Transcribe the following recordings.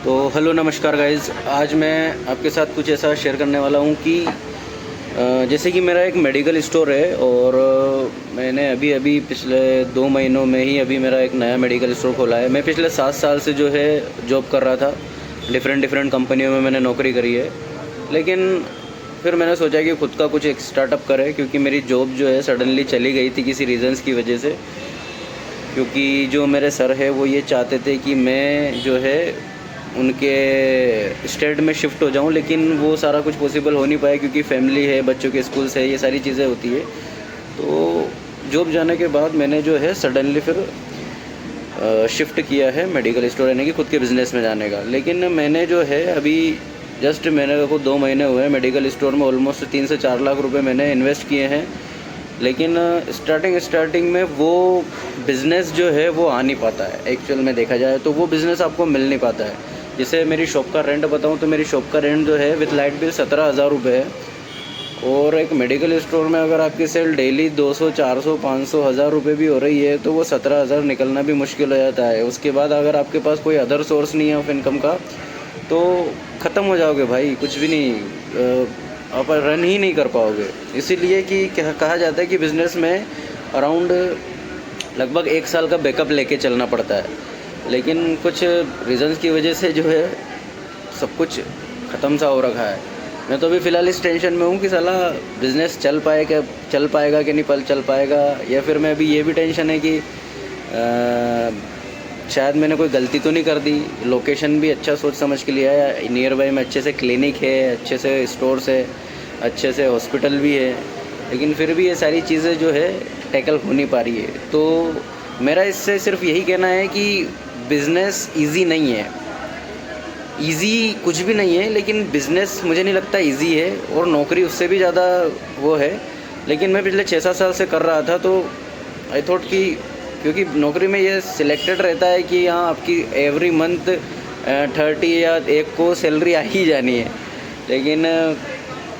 तो हेलो नमस्कार गाइज़, आज मैं आपके साथ कुछ ऐसा शेयर करने वाला हूँ कि जैसे कि मेरा एक मेडिकल स्टोर है और मैंने अभी अभी पिछले 2 महीनों में ही अभी मेरा एक नया मेडिकल स्टोर खोला है। मैं पिछले 7 साल से जो है जॉब कर रहा था, डिफरेंट कंपनियों में मैंने नौकरी करी है। लेकिन फिर मैंने सोचा कि ख़ुद का कुछ एक स्टार्टअप करें, क्योंकि मेरी जॉब जो है सडनली चली गई थी किसी रीज़न्स की वजह से। क्योंकि जो मेरे सर है वो ये चाहते थे कि मैं जो है उनके स्टेट में शिफ्ट हो जाऊं, लेकिन वो सारा कुछ पॉसिबल हो नहीं पाया क्योंकि फैमिली है, बच्चों के स्कूल्स है, ये सारी चीज़ें होती है। तो जॉब जाने के बाद मैंने जो है सडनली फिर शिफ्ट किया है मेडिकल स्टोर यानी कि खुद के बिज़नेस में जाने का। लेकिन मैंने जो है अभी जस्ट मेरे को 2 महीने हुए हैं मेडिकल स्टोर में, ऑलमोस्ट 3 से 4 लाख रुपए मैंने इन्वेस्ट किए हैं। लेकिन स्टार्टिंग में वो बिज़नेस जो है वो आ नहीं पाता है। एक्चुअल में देखा जाए तो वो बिज़नेस आपको मिल नहीं पाता है। जैसे मेरी शॉप का रेंट बताऊं तो मेरी शॉप का रेंट जो है विद लाइट बिल 17,000 रुपये है। और एक मेडिकल स्टोर में अगर आपकी सेल डेली 200, 400, 500, 1000 रुपये भी हो रही है तो वो 17,000 निकलना भी मुश्किल हो जाता है। उसके बाद अगर आपके पास कोई अदर सोर्स नहीं है ऑफ इनकम का तो ख़त्म हो जाओगे भाई, कुछ भी नहीं, आप रन ही नहीं कर पाओगे। इसीलिए कि कहा जाता है कि बिज़नेस में अराउंड लगभग 1 साल का बैकअप लेके चलना पड़ता है। लेकिन कुछ रीज़न्स की वजह से जो है सब कुछ ख़त्म सा हो रखा है। मैं तो अभी फ़िलहाल इस टेंशन में हूँ कि साला बिज़नेस चल पाएगा कि नहीं चल पाएगा। या फिर मैं अभी ये भी टेंशन है कि शायद मैंने कोई गलती तो नहीं कर दी। लोकेशन भी अच्छा सोच समझ के लिया है, नियर बाई में अच्छे से क्लिनिक है, अच्छे से स्टोर्स है, अच्छे से हॉस्पिटल भी है, लेकिन फिर भी ये सारी चीज़ें जो है टैकल हो नहीं पा रही है। तो मेरा इससे सिर्फ यही कहना है कि बिज़नेस इजी नहीं है, इजी कुछ भी नहीं है, लेकिन बिज़नेस मुझे नहीं लगता इजी है, और नौकरी उससे भी ज़्यादा वो है। लेकिन मैं पिछले 6-7 साल से कर रहा था तो आई थॉट कि क्योंकि नौकरी में ये सिलेक्टेड रहता है कि हाँ आपकी एवरी मंथ 30 या 1 को सैलरी आ ही जानी है। लेकिन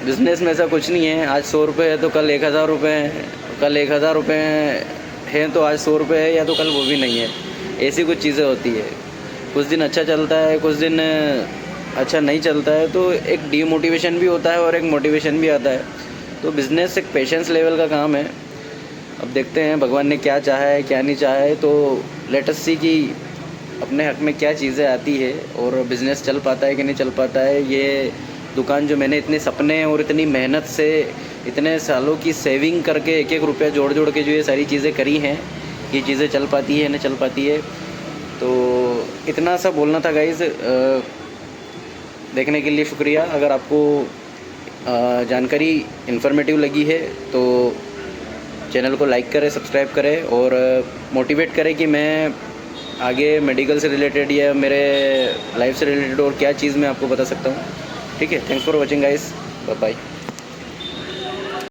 बिज़नेस में ऐसा कुछ नहीं है। आज 100 रुपये है तो कल 1000 रुपये हैं, कल 1000 रुपये हैं तो आज 100 रुपये है, या तो कल वो भी नहीं है। ऐसी कुछ चीज़ें होती है, कुछ दिन अच्छा चलता है, कुछ दिन अच्छा नहीं चलता है, तो एक डीमोटिवेशन भी होता है और एक मोटिवेशन भी आता है। तो बिज़नेस एक पेशेंस लेवल का काम है। अब देखते हैं भगवान ने क्या चाहा है क्या नहीं चाहा है, तो लेट अस सी कि अपने हक़ में क्या चीज़ें आती है और बिज़नेस चल पाता है कि नहीं चल पाता है। ये दुकान जो मैंने इतने सपने और इतनी मेहनत से इतने सालों की सेविंग करके एक रुपया जोड़ के जो ये सारी चीज़ें करी हैं, ये चीज़ें चल पाती है नहीं चल पाती है। तो इतना सा बोलना था गाइज़। देखने के लिए शुक्रिया। अगर आपको जानकारी इन्फॉर्मेटिव लगी है तो चैनल को लाइक करें, सब्सक्राइब करें और मोटिवेट करें कि मैं आगे मेडिकल से रिलेटेड या मेरे लाइफ से रिलेटेड और क्या चीज़ मैं आपको बता सकता हूँ। ठीक है, thanks for watching guys, bye bye.